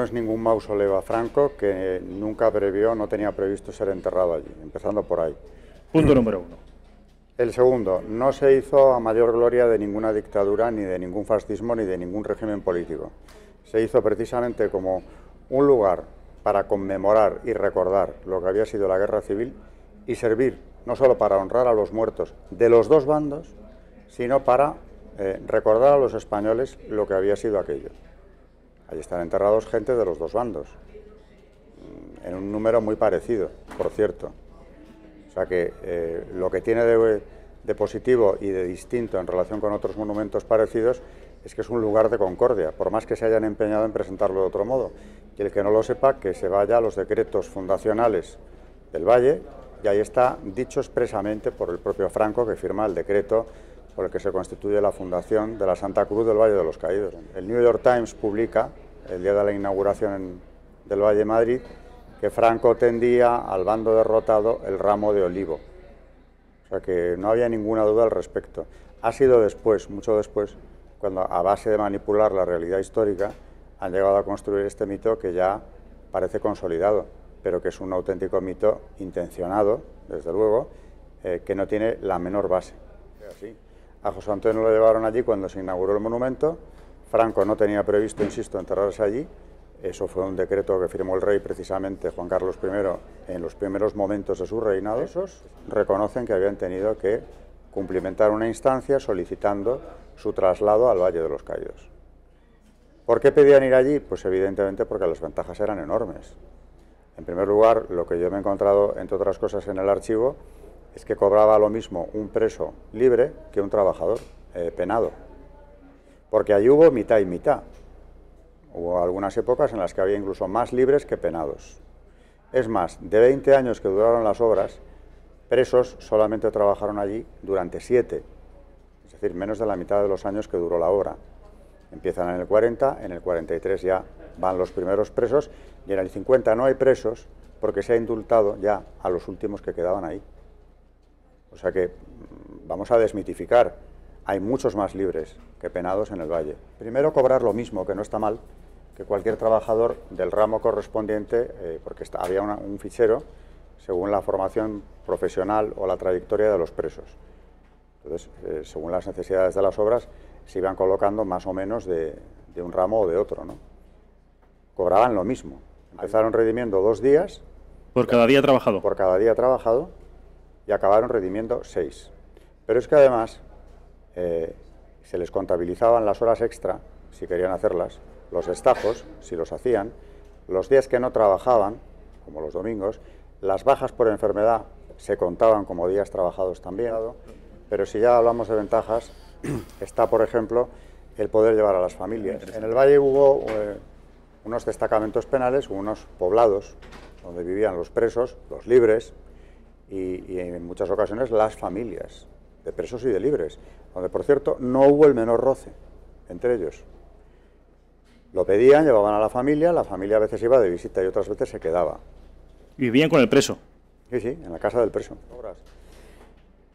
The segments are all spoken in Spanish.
es ningún mausoleo a Franco, que nunca previó, no tenía previsto ser enterrado allí, empezando por ahí. Punto número 1. El segundo, no se hizo a mayor gloria de ninguna dictadura, ni de ningún fascismo, ni de ningún régimen político. Se hizo precisamente como un lugar para conmemorar y recordar lo que había sido la guerra civil y servir no solo para honrar a los muertos de los dos bandos, sino para recordar a los españoles lo que había sido aquello. Allí están enterrados gente de los dos bandos, en un número muy parecido, por cierto. O sea que lo que tiene de positivo y de distinto en relación con otros monumentos parecidos es que es un lugar de concordia, por más que se hayan empeñado en presentarlo de otro modo. Y el que no lo sepa, que se vaya a los decretos fundacionales del Valle, y ahí está dicho expresamente por el propio Franco, que firma el decreto por el que se constituye la fundación de la Santa Cruz del Valle de los Caídos. El New York Times publica, el día de la inauguración del Valle de Madrid, que Franco tendía al bando derrotado el ramo de olivo. O sea que no había ninguna duda al respecto. Ha sido después, mucho después, cuando a base de manipular la realidad histórica han llegado a construir este mito que ya parece consolidado, pero que es un auténtico mito intencionado, desde luego, que no tiene la menor base. Así. A José Antonio lo llevaron allí cuando se inauguró el monumento. Franco no tenía previsto, insisto, enterrarse allí. Eso fue un decreto que firmó el rey, precisamente Juan Carlos I, en los primeros momentos de su reinado. Esos reconocen que habían tenido que cumplimentar una instancia solicitando su traslado al Valle de los Caídos. ¿Por qué pedían ir allí? Pues evidentemente porque las ventajas eran enormes. En primer lugar, lo que yo me he encontrado, entre otras cosas, en el archivo, es que cobraba lo mismo un preso libre que un trabajador penado. Porque allí hubo mitad y mitad. Hubo algunas épocas en las que había incluso más libres que penados. Es más, de 20 años que duraron las obras, presos solamente trabajaron allí durante 7, es decir, menos de la mitad de los años que duró la obra. Empiezan en el 40, en el 43 ya van los primeros presos, y en el 50 no hay presos porque se ha indultado ya a los últimos que quedaban ahí. O sea que vamos a desmitificar, hay muchos más libres que penados en el Valle. Primero, cobrar lo mismo, que no está mal, que cualquier trabajador del ramo correspondiente, porque había un fichero según la formación profesional o la trayectoria de los presos. Entonces, según las necesidades de las obras, se iban colocando más o menos de un ramo o de otro, ¿no? Cobraban lo mismo. Empezaron redimiendo 2 días. Por cada día trabajado. Por cada día trabajado, y acabaron redimiendo 6. Pero es que además se les contabilizaban las horas extra, si querían hacerlas, los destajos, si los hacían, los días que no trabajaban, como los domingos, las bajas por enfermedad se contaban como días trabajados también. Pero si ya hablamos de ventajas, está, por ejemplo, el poder llevar a las familias. En el Valle hubo unos destacamentos penales, unos poblados, donde vivían los presos, los libres, y en muchas ocasiones las familias de presos y de libres, donde, por cierto, no hubo el menor roce entre ellos. Lo pedían, llevaban a la familia a veces iba de visita y otras veces se quedaba. ¿Vivían con el preso? Sí, sí, en la casa del preso.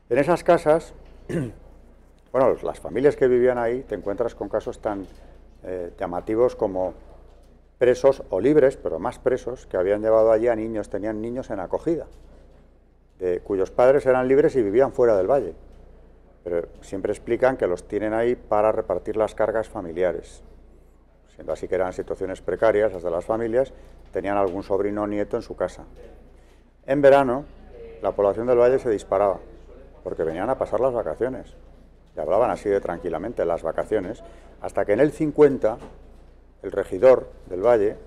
En esas casas, bueno, las familias que vivían ahí, te encuentras con casos tan llamativos como presos o libres, pero más presos, que habían llevado allí a niños, tenían niños en acogida, cuyos padres eran libres y vivían fuera del Valle. Pero siempre explican que los tienen ahí para repartir las cargas familiares. Siendo así que eran situaciones precarias las de las familias, tenían algún sobrino o nieto en su casa. En verano, la población del Valle se disparaba, porque venían a pasar las vacaciones. Y hablaban así de tranquilamente las vacaciones, hasta que en el 50, el regidor del Valle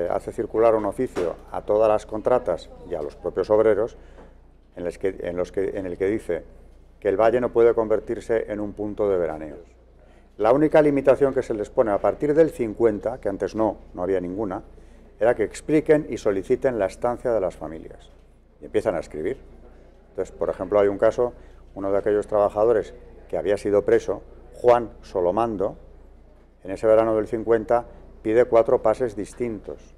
hace circular un oficio a todas las contratas y a los propios obreros, en el que dice que el Valle no puede convertirse en un punto de veraneo. La única limitación que se les pone a partir del 50, que antes no había ninguna, era que expliquen y soliciten la estancia de las familias. Y empiezan a escribir. Entonces, por ejemplo, hay un caso, uno de aquellos trabajadores que había sido preso, Juan Solomando, en ese verano del 50, pide 4 pases distintos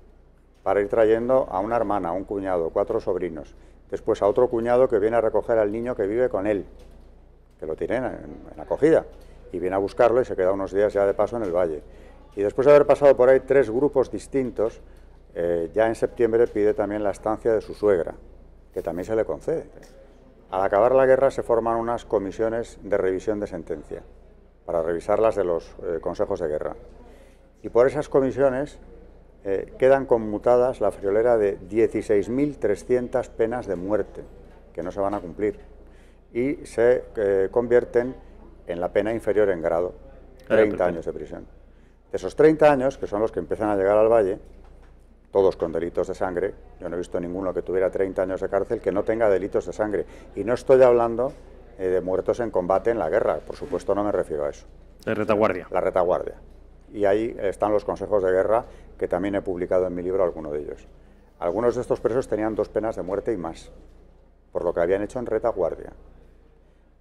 para ir trayendo a una hermana, a un cuñado, 4 sobrinos, después a otro cuñado que viene a recoger al niño que vive con él, que lo tienen en acogida, y viene a buscarlo y se queda unos días ya de paso en el Valle. Y después de haber pasado por ahí 3 grupos distintos, ya en septiembre pide también la estancia de su suegra, que también se le concede. Al acabar la guerra se forman unas comisiones de revisión de sentencia, para revisarlas de los consejos de guerra. Y por esas comisiones quedan conmutadas la friolera de 16.300 penas de muerte, que no se van a cumplir, y se convierten en la pena inferior en grado, 30 años de prisión. De esos 30 años, que son los que empiezan a llegar al Valle, todos con delitos de sangre, yo no he visto ninguno que tuviera 30 años de cárcel que no tenga delitos de sangre. Y no estoy hablando de muertos en combate en la guerra, por supuesto no me refiero a eso. De retaguardia. La retaguardia. Y ahí están los consejos de guerra, que también he publicado en mi libro alguno de ellos. Algunos de estos presos tenían 2 penas de muerte y más, por lo que habían hecho en retaguardia.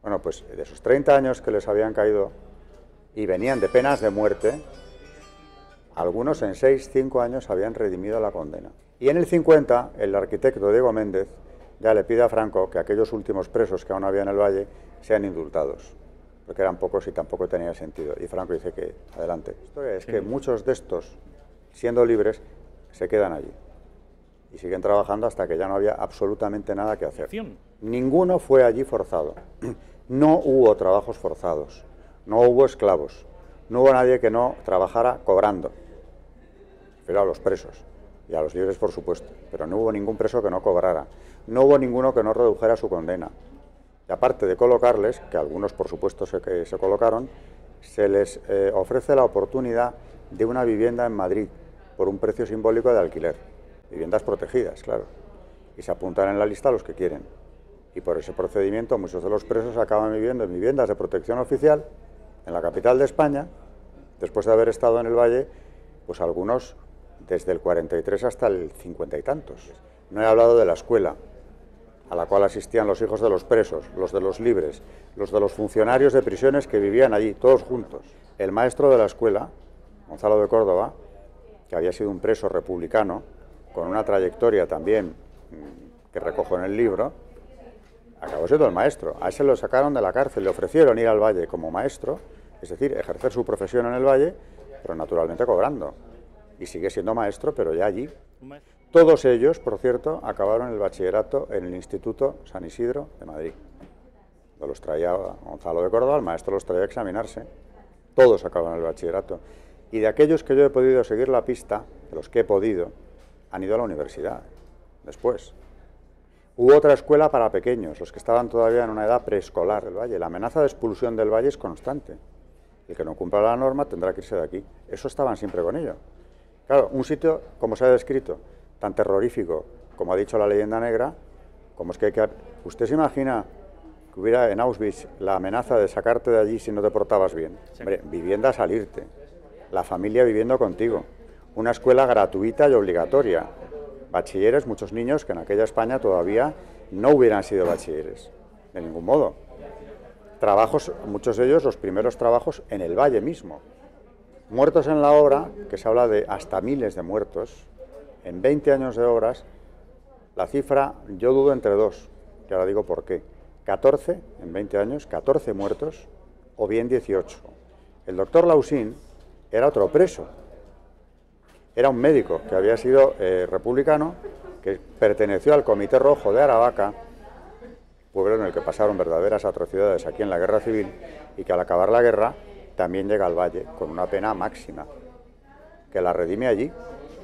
Bueno, pues de esos 30 años que les habían caído y venían de penas de muerte, algunos en 6, 5 años habían redimido la condena. Y en el 50, el arquitecto Diego Méndez ya le pide a Franco que aquellos últimos presos que aún había en el Valle sean indultados, porque eran pocos y tampoco tenía sentido. Y Franco dice que adelante. La historia es que muchos de estos, siendo libres, se quedan allí y siguen trabajando hasta que ya no había absolutamente nada que hacer. Ninguno fue allí forzado. No hubo trabajos forzados, no hubo esclavos, no hubo nadie que no trabajara cobrando. Pero a los presos y a los libres, por supuesto, pero no hubo ningún preso que no cobrara, no hubo ninguno que no redujera su condena. Y aparte de colocarles, que algunos por supuesto se colocaron, se les ofrece la oportunidad de una vivienda en Madrid por un precio simbólico de alquiler, viviendas protegidas, claro, y se apuntan en la lista a los que quieren. Y por ese procedimiento muchos de los presos acaban viviendo en viviendas de protección oficial en la capital de España, después de haber estado en el Valle, pues algunos desde el 43 hasta el 50 y tantos. No he hablado de la escuela, a la cual asistían los hijos de los presos, los de los libres, los de los funcionarios de prisiones que vivían allí, todos juntos. El maestro de la escuela, Gonzalo de Córdoba, que había sido un preso republicano, con una trayectoria también que recojo en el libro, acabó siendo el maestro. A ese lo sacaron de la cárcel, le ofrecieron ir al Valle como maestro, es decir, ejercer su profesión en el Valle, pero naturalmente cobrando. Y sigue siendo maestro, pero ya allí. Todos ellos, por cierto, acabaron el bachillerato en el Instituto San Isidro de Madrid. Los traía Gonzalo de Córdoba, el maestro los traía a examinarse. Todos acabaron el bachillerato. Y de aquellos que yo he podido seguir la pista, de los que he podido, han ido a la universidad después. Hubo otra escuela para pequeños, los que estaban todavía en una edad preescolar del Valle. La amenaza de expulsión del Valle es constante. El que no cumpla la norma tendrá que irse de aquí. Eso estaban siempre con ello. Claro, un sitio, como se ha descrito, tan terrorífico, como ha dicho la leyenda negra, como es que hay que... ¿Usted se imagina que hubiera en Auschwitz la amenaza de sacarte de allí si no te portabas bien? Sí. Hombre, vivienda a salirte, la familia viviendo contigo, una escuela gratuita y obligatoria, bachilleres, muchos niños que en aquella España todavía no hubieran sido bachilleres, de ningún modo. Trabajos, muchos de ellos los primeros trabajos en el Valle mismo. Muertos en la obra, que se habla de hasta miles de muertos, en 20 años de obras, la cifra yo dudo entre 2, que ahora digo por qué. 14, en 20 años, 14 muertos, o bien 18. El doctor Lausín era otro preso. Era un médico que había sido republicano, que perteneció al Comité Rojo de Aravaca, pueblo en el que pasaron verdaderas atrocidades aquí en la Guerra Civil, y que al acabar la guerra también llega al Valle con una pena máxima, que la redime allí.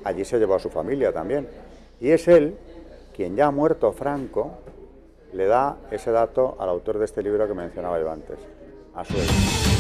Allí se llevó a su familia también. Y es él quien, ya muerto Franco, le da ese dato al autor de este libro que mencionaba yo antes, a su hijo.